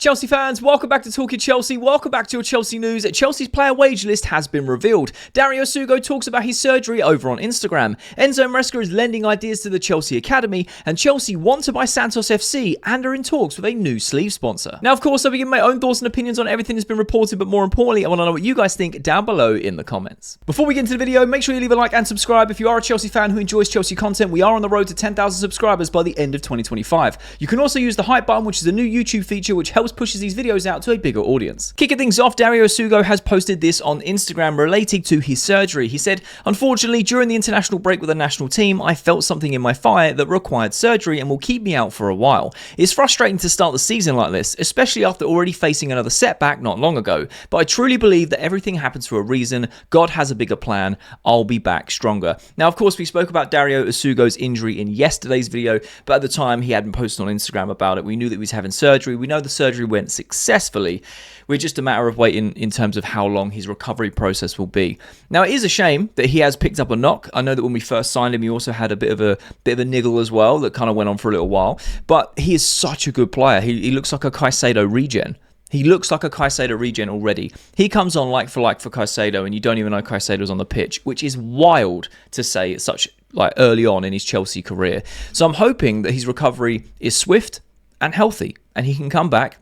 Chelsea fans, welcome back to Talking Chelsea. Welcome back to your Chelsea news. Chelsea's player wage list has been revealed. Darrio Essugo talks about his surgery over on Instagram. Enzo Maresca is lending ideas to the Chelsea Academy, and Chelsea want to buy Santos FC and are in talks with a new sleeve sponsor. Now, of course, I'll be giving my own thoughts and opinions on everything that's been reported, but more importantly, I want to know what you guys think down below in the comments. Before we get into the video, make sure you leave a like and subscribe if you are a Chelsea fan who enjoys Chelsea content. We are on the road to 10,000 subscribers by the end of 2025. You can also use the hype button, which is a new YouTube feature which helps pushes these videos out to a bigger audience. Kicking things off, Darrio Essugo has posted this on Instagram relating to his surgery. He said, "Unfortunately, during the international break with the national team, I felt something in my thigh that required surgery and will keep me out for a while. It's frustrating to start the season like this, especially after already facing another setback not long ago, but I truly believe that everything happens for a reason. God has a bigger plan. I'll be back stronger." Now, of course, we spoke about Darrio Essugo's injury in yesterday's video, but at the time he hadn't posted on Instagram about it. We knew that he was having surgery. We know the surgery went successfully. We're just a matter of waiting in terms of how long his recovery process will be. Now, it is a shame that he has picked up a knock. I know that when we first signed him, he also had a bit of a niggle as well that kind of went on for a little while. But he is such a good player. He looks like a Caicedo regen. He looks like a Caicedo regen already. He comes on like for Caicedo, and you don't even know Caicedo's on the pitch, which is wild to say at such early on in his Chelsea career. So I'm hoping that his recovery is swift and healthy, and he can come back,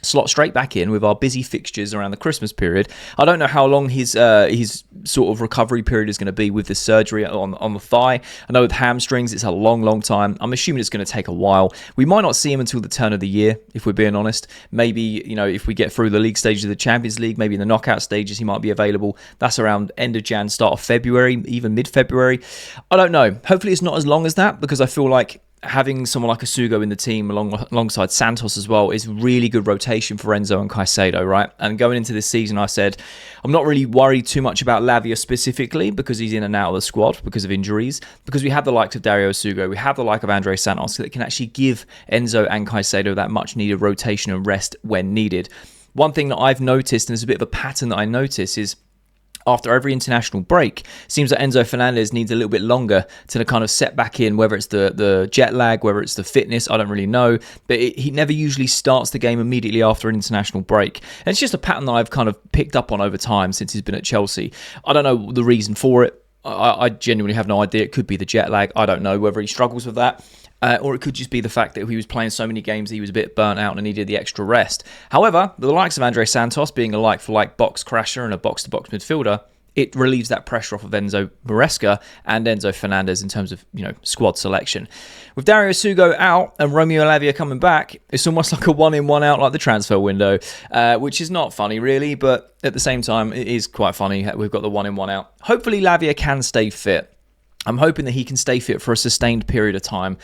slot straight back in with our busy fixtures around the Christmas period. I don't know how long his sort of recovery period is going to be with this surgery on the thigh. I know with hamstrings, it's a long time. I'm assuming it's going to take a while. We might not see him until the turn of the year, if we're being honest. Maybe, if we get through the league stages of the Champions League, maybe in the knockout stages, he might be available. That's around end of Jan, start of February, even mid-February. I don't know. Hopefully it's not as long as that, because I feel like having someone like Essugo in the team alongside Santos as well is really good rotation for Enzo and Caicedo, right? And going into this season, I said, I'm not really worried too much about Lavia specifically because he's in and out of the squad because of injuries, because we have the likes of Darrio Essugo, we have the like of Andre Santos that can actually give Enzo and Caicedo that much needed rotation and rest when needed. One thing that I've noticed, and there's a bit of a pattern that I notice, is after every international break, seems that Enzo Fernandez needs a little bit longer to kind of set back in, whether it's the jet lag, whether it's the fitness, I don't really know. But he never usually starts the game immediately after an international break. And it's just a pattern that I've kind of picked up on over time since he's been at Chelsea. I don't know the reason for it. I genuinely have no idea. It could be the jet lag. I don't know whether he struggles with that. Or it could just be the fact that he was playing so many games he was a bit burnt out and needed the extra rest. However, the likes of Andre Santos being a like-for-like box crasher and a box-to-box midfielder, it relieves that pressure off of Enzo Maresca and Enzo Fernandez in terms of, squad selection. With Darrio Essugo out and Romeo Lavia coming back, it's almost like a one-in, one-out like the transfer window, which is not funny really, but at the same time, it is quite funny. We've got the one-in, one-out. Hopefully Lavia can stay fit. I'm hoping that he can stay fit for a sustained period of time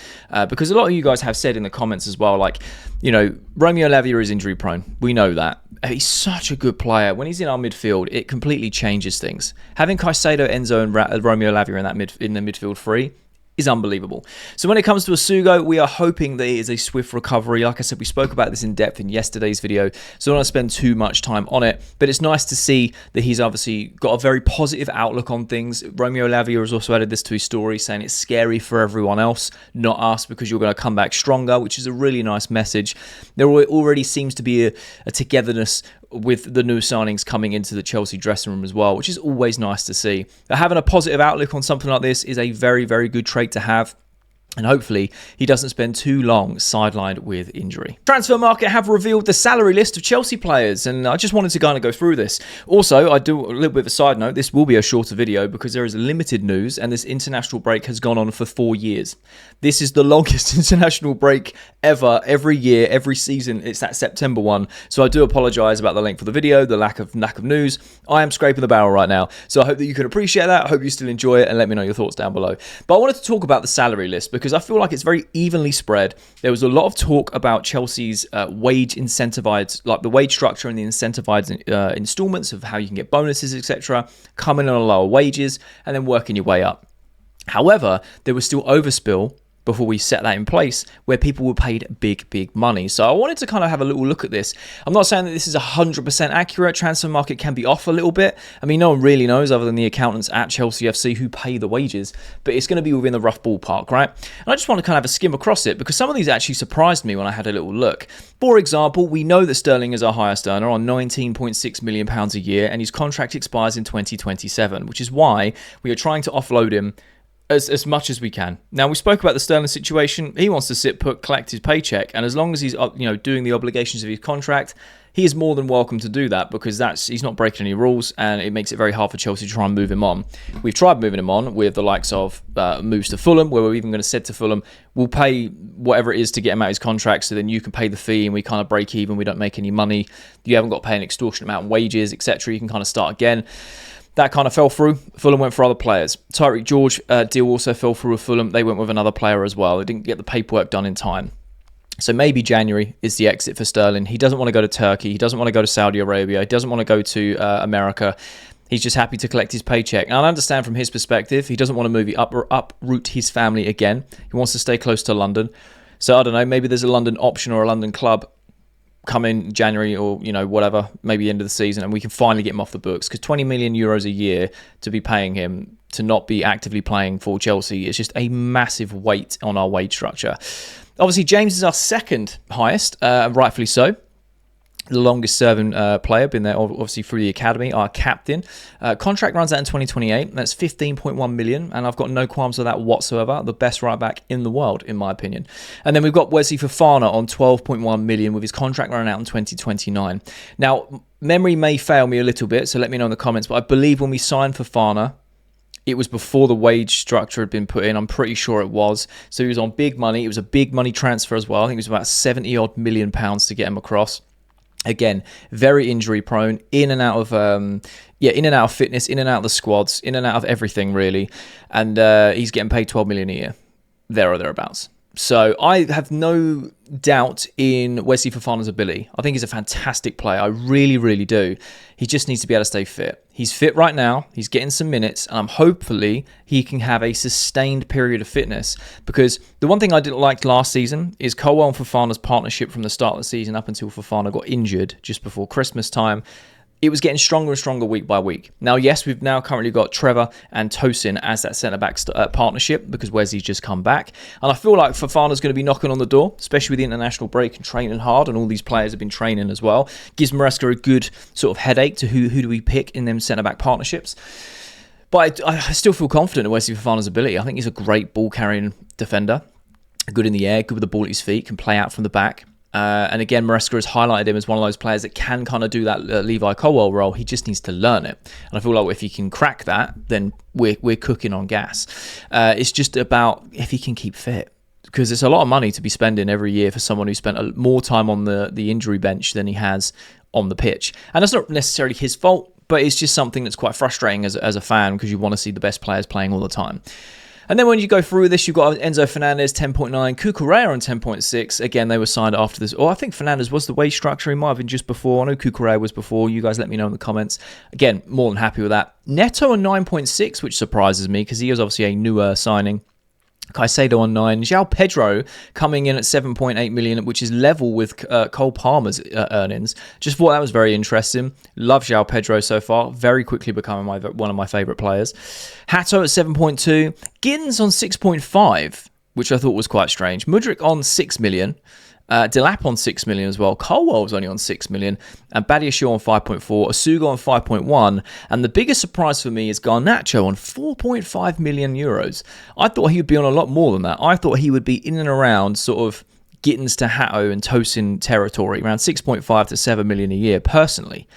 because a lot of you guys have said in the comments as well, Romeo Lavia is injury prone. We know that. He's such a good player. When he's in our midfield, it completely changes things. Having Caicedo, Enzo, and Romeo Lavia in the midfield three is unbelievable. So when it comes to Essugo, we are hoping that it is a swift recovery. Like I said, we spoke about this in depth in yesterday's video, so I don't want to spend too much time on it, but it's nice to see that he's obviously got a very positive outlook on things. Romeo Lavia has also added this to his story, saying it's scary for everyone else, not us, because you're going to come back stronger, which is a really nice message. There already seems to be a togetherness with the new signings coming into the Chelsea dressing room as well, which is always nice to see. But having a positive outlook on something like this is a very, very good trait to have. And hopefully he doesn't spend too long sidelined with injury. Transfer Market have revealed the salary list of Chelsea players, and I just wanted to kind of go through this. Also, I do a little bit of a side note. This will be a shorter video because there is limited news, and this international break has gone on for 4 years. This is the longest international break ever. Every year, every season, it's that September one. So I do apologise about the length of the video, the lack of news. I am scraping the barrel right now, so I hope that you can appreciate that. I hope you still enjoy it, and let me know your thoughts down below. But I wanted to talk about the salary list because I feel like it's very evenly spread. There was a lot of talk about Chelsea's wage incentivized, like the wage structure and the incentivized installments of how you can get bonuses, etc., coming on lower wages and then working your way up. However, there was still overspill before we set that in place, where people were paid big money. So I wanted to kind of have a little look at this. I'm not saying that this is 100% accurate. Transfer market can be off a little bit. I mean, no one really knows other than the accountants at Chelsea FC who pay the wages, but it's going to be within the rough ballpark, right? And I just want to kind of have a skim across it because some of these actually surprised me when I had a little look. For example, we know that Sterling is our highest earner on £19.6 million a year, and his contract expires in 2027, which is why we are trying to offload him as much as we can. Now, we spoke about the Sterling situation. He wants to sit put, collect his paycheck, and as long as he's doing the obligations of his contract, he is more than welcome to do that because he's not breaking any rules, and it makes it very hard for Chelsea to try and move him on. We've tried moving him on with the likes of moves to Fulham, where we're even going to said to Fulham, we'll pay whatever it is to get him out of his contract, so then you can pay the fee and we kind of break even. We don't make any money. You haven't got to pay an extortionate amount of wages, etc. You can kind of start again. That kind of fell through. Fulham went for other players. Tyreek George deal also fell through with Fulham. They went with another player as well. They didn't get the paperwork done in time. So maybe January is the exit for Sterling. He doesn't want to go to Turkey. He doesn't want to go to Saudi Arabia. He doesn't want to go to America. He's just happy to collect his paycheck. And I understand from his perspective, he doesn't want to move uproot his family again. He wants to stay close to London. So I don't know, maybe there's a London option or a London club come in January or, whatever, maybe the end of the season, and we can finally get him off the books, because 20 million euros a year to be paying him to not be actively playing for Chelsea is just a massive weight on our wage structure. Obviously, James is our second highest, rightfully so. The longest serving player, been there obviously through the academy, our captain. Contract runs out in 2028. That's 15.1 million, and I've got no qualms with that whatsoever. The best right back in the world, in my opinion. And then we've got Wesley Fofana on 12.1 million with his contract running out in 2029. Now, memory may fail me a little bit, so let me know in the comments, but I believe when we signed Fofana, it was before the wage structure had been put in. I'm pretty sure it was. So he was on big money. It was a big money transfer as well. I think it was about 70 odd million pounds to get him across. Again, very injury prone, in and out of fitness, in and out of the squads, in and out of everything really. And he's getting paid 12 million a year, there or thereabouts. So I have no doubt in Wesley Fofana's ability. I think he's a fantastic player. I really, really do. He just needs to be able to stay fit. He's fit right now. He's getting some minutes, and hopefully he can have a sustained period of fitness. Because the one thing I didn't like last season is Colwell and Fofana's partnership from the start of the season up until Fofana got injured just before Christmas time. It was getting stronger and stronger week by week. Now, yes, we've now currently got Trevor and Tosin as that centre-back partnership because Wesley's just come back. And I feel like Fofana's going to be knocking on the door, especially with the international break and training hard, and all these players have been training as well. Gives Maresca a good sort of headache to who do we pick in them centre-back partnerships. But I still feel confident in Wesley Fofana's ability. I think he's a great ball-carrying defender. Good in the air, good with the ball at his feet, can play out from the back. And again, Maresca has highlighted him as one of those players that can kind of do that Levi Colwell role. He just needs to learn it. And I feel like if he can crack that, then we're cooking on gas. It's just about if he can keep fit. Because it's a lot of money to be spending every year for someone who spent more time on the injury bench than he has on the pitch. And that's not necessarily his fault, but it's just something that's quite frustrating as a fan because you want to see the best players playing all the time. And then when you go through this, you've got Enzo Fernandez, 10.9, Cucurella on 10.6. Again, they were signed after this. I think Fernandez was the wage structure. He might have been just before. I know Cucurella was before. You guys let me know in the comments. Again, more than happy with that. Neto on 9.6, which surprises me because he is obviously a newer signing. Caicedo on 9. João Pedro coming in at 7.8 million, which is level with Cole Palmer's earnings. Just thought that was very interesting. Love João Pedro so far. Very quickly becoming one of my favourite players. Hato at 7.2. Giddens on 6.5, which I thought was quite strange. Mudryk on 6 million. Delap on 6 million as well. Colwell was only on 6 million. And Badiashile on 5.4. Essugo on 5.1. And the biggest surprise for me is Garnacho on 4.5 million euros. I thought he would be on a lot more than that. I thought he would be in and around sort of Gittins to Hato and Tosin territory, around 6.5 to 7 million a year, personally.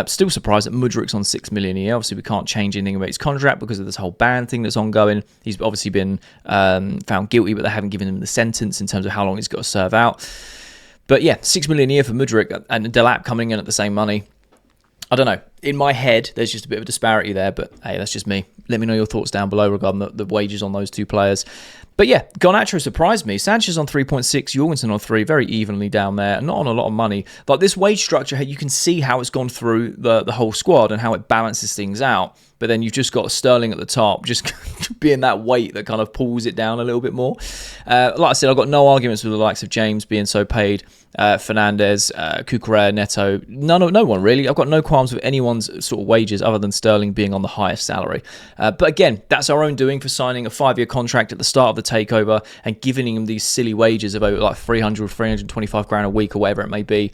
Still surprised that Mudryk's on 6 million a year. Obviously, we can't change anything about his contract because of this whole ban thing that's ongoing. He's obviously been found guilty, but they haven't given him the sentence in terms of how long he's got to serve out. But yeah, 6 million a year for Mudryk and Delap coming in at the same money. I don't know. In my head, there's just a bit of a disparity there, but hey, that's just me. Let me know your thoughts down below regarding the wages on those two players. But yeah, Garnacho surprised me. Sanchez on 3.6, Jorgensen on 3, very evenly down there, not on a lot of money. But this wage structure, you can see how it's gone through the whole squad and how it balances things out. But but then you've just got Sterling at the top, just being that weight that kind of pulls it down a little bit more. Like I said, I've got no arguments with the likes of James being so paid, Fernandes, Cucurella, Neto, no one really. I've got no qualms with anyone's sort of wages other than Sterling being on the highest salary. But again, that's our own doing for signing a 5-year contract at the start of the takeover and giving him these silly wages of over like 325 grand a week or whatever it may be.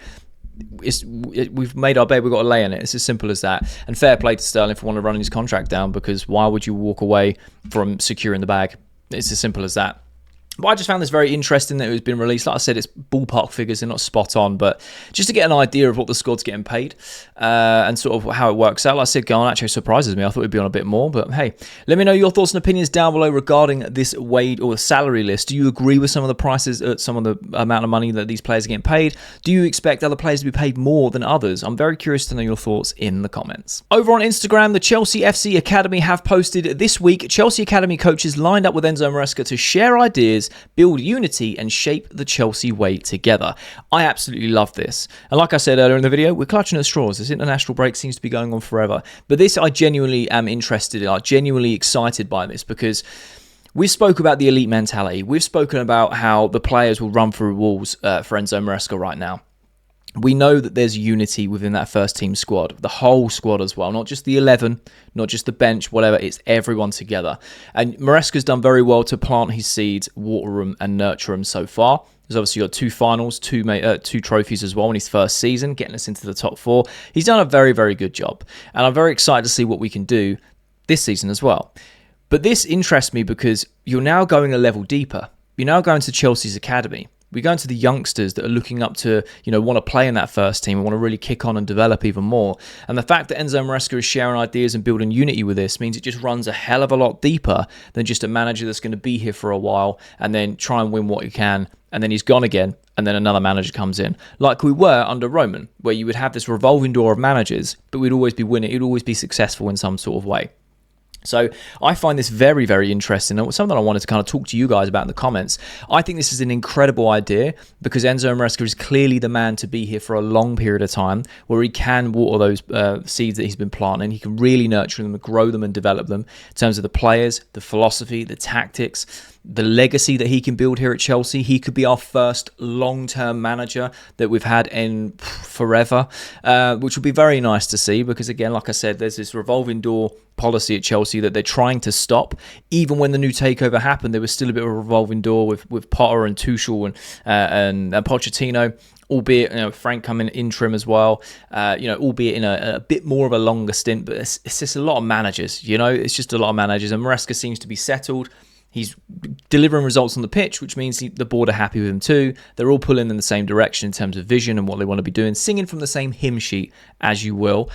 We've made our bed, we've got to lay in it. It's as simple as that. And fair play to Sterling for wanting to run his contract down, because why would you walk away from securing the bag? It's as simple as that. But I just found this very interesting that it was been released. Like I said, it's ballpark figures, they're not spot on, but just to get an idea of what the squad's getting paid and sort of how it works out. Like I said, Garnacho surprises me. I thought it'd be on a bit more, but hey, let me know your thoughts and opinions down below regarding this wage or salary list. Do you agree with some of the prices, some of the amount of money that these players are getting paid? Do you expect other players to be paid more than others? I'm very curious to know your thoughts in the comments. Over on Instagram, the Chelsea FC Academy have posted this week Chelsea Academy coaches lined up with Enzo Maresca to share ideas, build unity and shape the Chelsea way together. I absolutely love this. And like I said earlier in the video, we're clutching at straws. This international break seems to be going on forever. But this I genuinely am interested in. I'm genuinely excited by this, because we've spoken about the elite mentality. We've spoken about how the players will run through walls for Enzo Maresca right now. We know that there's unity within that first team squad, the whole squad as well, not just the 11, not just the bench, whatever, it's everyone together. And Maresca's done very well to plant his seeds, water them and nurture them so far. He's obviously got 2 finals, two trophies as well in his first season, getting us into the top 4. He's done a very, very good job. And I'm very excited to see what we can do this season as well. But this interests me because you're now going a level deeper. You're now going to Chelsea's academy. We're going to the youngsters that are looking up to, want to play in that first team and want to really kick on and develop even more. And the fact that Enzo Maresca is sharing ideas and building unity with this means it just runs a hell of a lot deeper than just a manager that's going to be here for a while and then try and win what he can, and then he's gone again, and then another manager comes in. Like we were under Roman, where you would have this revolving door of managers, but we'd always be winning, he'd always be successful in some sort of way. So I find this very, very interesting, and something I wanted to kind of talk to you guys about in the comments. I think this is an incredible idea because Enzo Maresca is clearly the man to be here for a long period of time, where he can water those seeds that he's been planting. He can really nurture them and grow them and develop them in terms of the players, the philosophy, the tactics, the legacy that he can build here at Chelsea. He could be our first long-term manager that we've had in forever, which would be very nice to see because, again, like I said, there's this revolving door policy at Chelsea that they're trying to stop. Even when the new takeover happened, there was still a bit of a revolving door with Potter and Tuchel and Pochettino, albeit Frank coming interim as well, albeit in a bit more of a longer stint, but it's just a lot of managers, it's just a lot of managers, and Maresca seems to be settled. He's delivering results on the pitch, which means the board are happy with him too. They're all pulling in the same direction in terms of vision and what they want to be doing, singing from the same hymn sheet, as you will.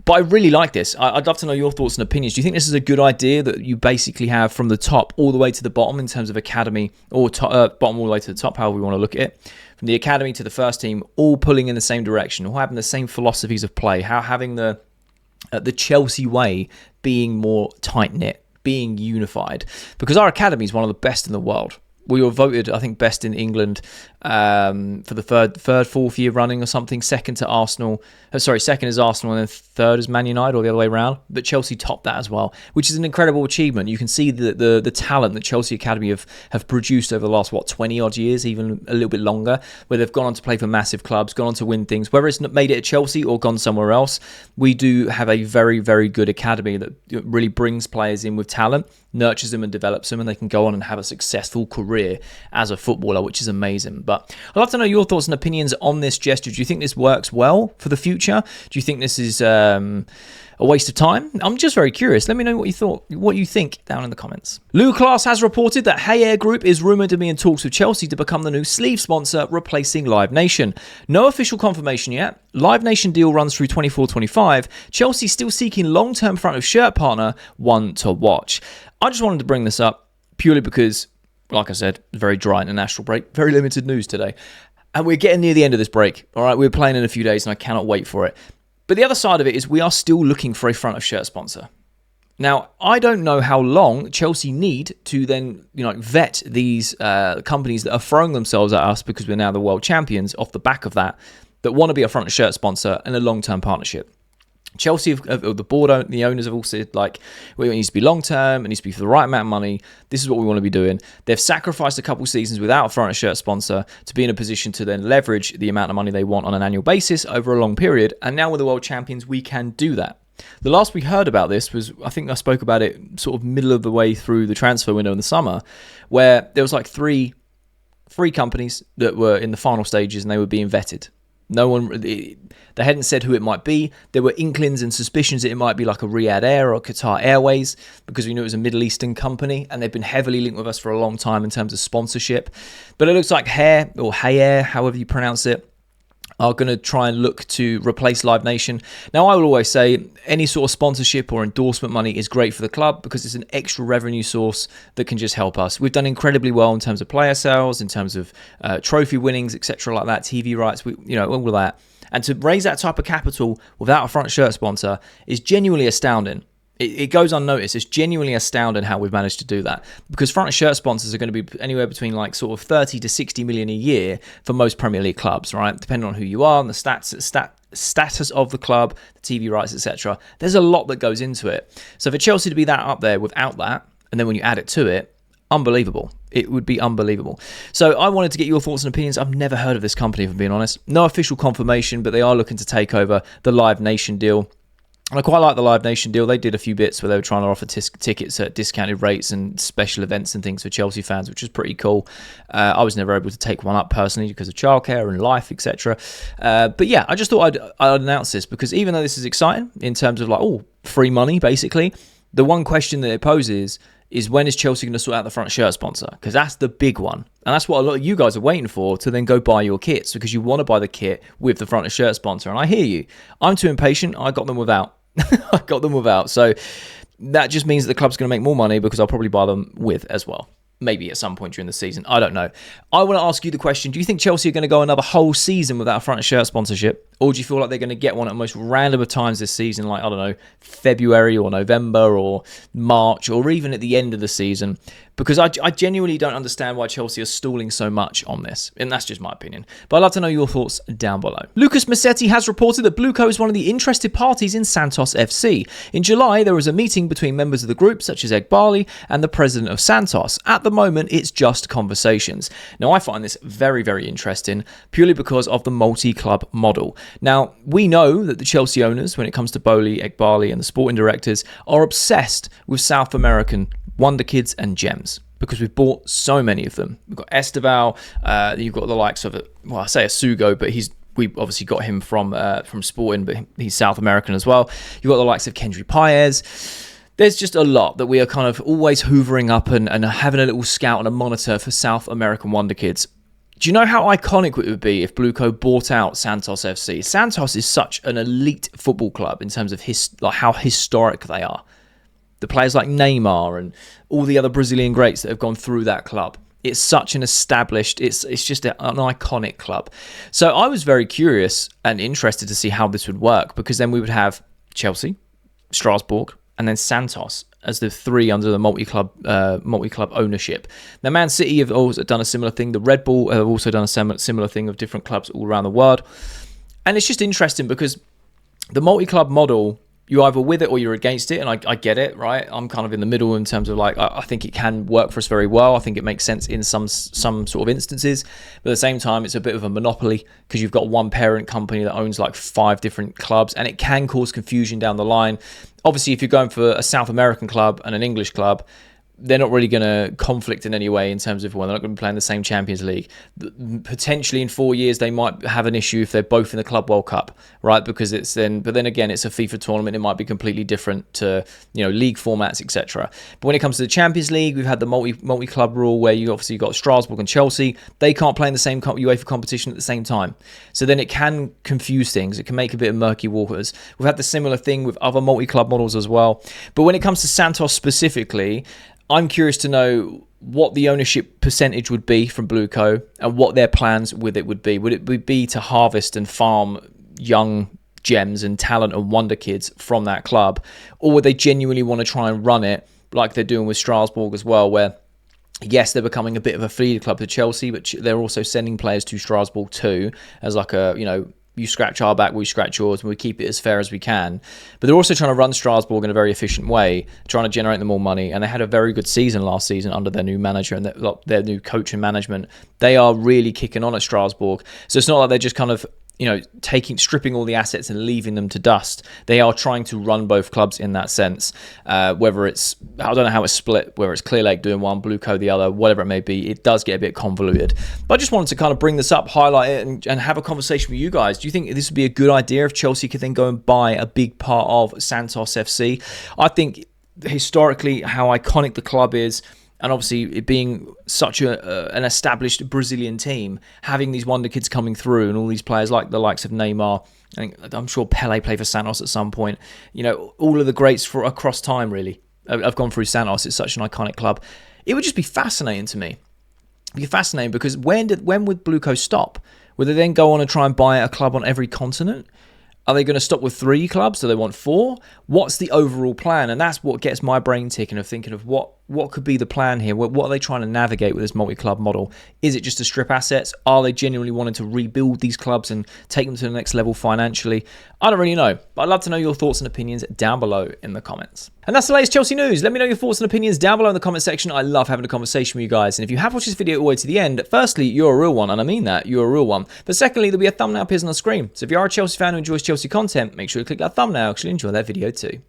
But I really like this. I'd love to know your thoughts and opinions. Do you think this is a good idea that you basically have from the top all the way to the bottom in terms of academy, or bottom all the way to the top, however we want to look at it? From the academy to the first team, all pulling in the same direction, all having the same philosophies of play, having the Chelsea way being more tight-knit, being unified, because our academy is one of the best in the world. We were voted, I think, best in England for the fourth year running or something. Second is Arsenal, and then third is Man United, or the other way around. But Chelsea topped that as well, which is an incredible achievement. You can see the talent that Chelsea Academy have produced over the last, 20-odd years, even a little bit longer, where they've gone on to play for massive clubs, gone on to win things. Whether it's made it at Chelsea or gone somewhere else, we do have a very, very good academy that really brings players in with talent, nurtures them and develops them, and they can go on and have a successful career as a footballer, which is amazing. But I'd love to know your thoughts and opinions on this gesture. Do you think this works well for the future? Do you think this is a waste of time? I'm just very curious. Let me know what you think down in the comments. Lou Class has reported that Hey Air Group is rumoured to be in talks with Chelsea to become the new sleeve sponsor, replacing Live Nation. No official confirmation yet. Live Nation deal runs through 24-25. Chelsea still seeking long-term front of shirt partner, one to watch. I just wanted to bring this up purely because, like I said, very dry international break, very limited news today. And we're getting near the end of this break. All right, we're playing in a few days and I cannot wait for it. But the other side of it is we are still looking for a front of shirt sponsor. Now, I don't know how long Chelsea need to then, vet these companies that are throwing themselves at us because we're now the world champions off the back of that want to be a front of shirt sponsor and a long-term partnership. Chelsea, the board, the owners have all said, like, well, it needs to be long term, it needs to be for the right amount of money. This is what we want to be doing. They've sacrificed a couple seasons without a front and shirt sponsor to be in a position to then leverage the amount of money they want on an annual basis over a long period. And now with the world champions, we can do that. The last we heard about this was, I think I spoke about it sort of middle of the way through the transfer window in the summer, where there was like three companies that were in the final stages and they were being vetted. No one, they hadn't said who it might be. There were inklings and suspicions that it might be like a Riyadh Air or Qatar Airways, because we knew it was a Middle Eastern company and they've been heavily linked with us for a long time in terms of sponsorship. But it looks like Hair, or Hayer, however you pronounce it, are going to try and look to replace Live Nation. Now, I will always say any sort of sponsorship or endorsement money is great for the club because it's an extra revenue source that can just help us. We've done incredibly well in terms of player sales, in terms of trophy winnings, etc., like that, TV rights, all of that. And to raise that type of capital without a front shirt sponsor is genuinely astounding. It goes unnoticed. It's genuinely astounding how we've managed to do that, because front shirt sponsors are going to be anywhere between like sort of 30 to 60 million a year for most Premier League clubs, right? Depending on who you are and the status of the club, the TV rights, etc. There's a lot that goes into it. So for Chelsea to be that up there without that, and then when you add it to it, unbelievable. It would be unbelievable. So I wanted to get your thoughts and opinions. I've never heard of this company, if I'm being honest. No official confirmation, but they are looking to take over the Live Nation deal. And I quite like the Live Nation deal. They did a few bits where they were trying to offer tickets at discounted rates and special events and things for Chelsea fans, which was pretty cool. I was never able to take one up personally because of childcare and life, etc. But yeah, I just thought I'd announce this, because even though this is exciting in terms of like, free money, basically, the one question that it poses is when is Chelsea going to sort out the front shirt sponsor? Because that's the big one. And that's what a lot of you guys are waiting for, to then go buy your kits, because you want to buy the kit with the front shirt sponsor. And I hear you. I'm too impatient. I got them without. So that just means that the club's going to make more money, because I'll probably buy them with as well. Maybe at some point during the season. I don't know. I want to ask you the question. Do you think Chelsea are going to go another whole season without a front shirt sponsorship? Or do you feel like they're going to get one at the most random of times this season, like, I don't know, February or November or March, or even at the end of the season? Because I genuinely don't understand why Chelsea are stalling so much on this. And that's just my opinion. But I'd love to know your thoughts down below. Lucas Massetti has reported that Blueco is one of the interested parties in Santos FC. In July, there was a meeting between members of the group, such as Egbali and the president of Santos. At the moment, it's just conversations. Now, I find this very, very interesting, purely because of the multi-club model. Now, we know that the Chelsea owners, when it comes to Boli, Egbali and the sporting directors, are obsessed with South American wonder kids and gems, because we've bought so many of them. We've got Esteval, you've got the likes of, I say Essugo, but we obviously got him from Sporting, but he's South American as well. You've got the likes of Kendry Paez. There's just a lot that we are kind of always hoovering up and having a little scout and a monitor for South American wonder kids. Do you know how iconic it would be if Blueco bought out Santos FC? Santos is such an elite football club in terms of how historic they are. The players like Neymar and all the other Brazilian greats that have gone through that club. It's such an established, it's just an iconic club. So I was very curious and interested to see how this would work, because then we would have Chelsea, Strasbourg, and then Santos as the three under the multi-club ownership. Now, Man City have also done a similar thing. The Red Bull have also done a similar thing of different clubs all around the world. And it's just interesting because the multi-club model, you're either with it or you're against it, and I get it, right? I'm kind of in the middle in terms of like, I think it can work for us very well. I think it makes sense in some sort of instances, but at the same time, it's a bit of a monopoly, because you've got one parent company that owns like 5 different clubs, and it can cause confusion down the line. Obviously, if you're going for a South American club and an English club, they're not really going to conflict in any way in terms of, well, they're not going to be playing the same Champions League. Potentially in 4 years, they might have an issue if they're both in the Club World Cup, right? Because but then again, it's a FIFA tournament. It might be completely different to, league formats, etc. But when it comes to the Champions League, we've had the multi-club rule where you obviously got Strasbourg and Chelsea. They can't play in the same UEFA competition at the same time. So then it can confuse things. It can make a bit of murky waters. We've had the similar thing with other multi-club models as well. But when it comes to Santos specifically, I'm curious to know what the ownership percentage would be from Blueco and what their plans with it would be. Would it be to harvest and farm young gems and talent and wonder kids from that club? Or would they genuinely want to try and run it like they're doing with Strasbourg as well, where, yes, they're becoming a bit of a feeder club to Chelsea, but they're also sending players to Strasbourg too, as like a, you scratch our back, we scratch yours, and we keep it as fair as we can. But they're also trying to run Strasbourg in a very efficient way, trying to generate them more money. And they had a very good season last season under their new manager and their new coach and management. They are really kicking on at Strasbourg. So it's not like they're just kind of, stripping all the assets and leaving them to dust. They are trying to run both clubs in that sense. Whether it's, I don't know how it's split, whether it's Clear Lake doing one, Blue Co the other, whatever it may be, it does get a bit convoluted. But I just wanted to kind of bring this up, highlight it, and have a conversation with you guys. Do you think this would be a good idea if Chelsea could then go and buy a big part of Santos FC? I think historically how iconic the club is, and obviously it being such an established Brazilian team, having these wonder kids coming through and all these players like the likes of Neymar, I'm sure Pele played for Santos at some point. All of the greats for across time really have gone through Santos. It's such an iconic club. It would just be fascinating to me. It'd be fascinating because when would Blue Co stop? Would they then go on and try and buy a club on every continent? Are they going to stop with 3 clubs? Do they want 4? What's the overall plan? And that's what gets my brain ticking of thinking of what could be the plan here? What are they trying to navigate with this multi-club model? Is it just to strip assets? Are they genuinely wanting to rebuild these clubs and take them to the next level financially? I don't really know, but I'd love to know your thoughts and opinions down below in the comments. And that's the latest Chelsea news. Let me know your thoughts and opinions down below in the comment section. I love having a conversation with you guys. And if you have watched this video all the way to the end, firstly, you're a real one, and I mean that, you're a real one. But secondly, there'll be a thumbnail appears on the screen. So if you are a Chelsea fan who enjoys Chelsea content, make sure you click that thumbnail because you'll enjoy that video too.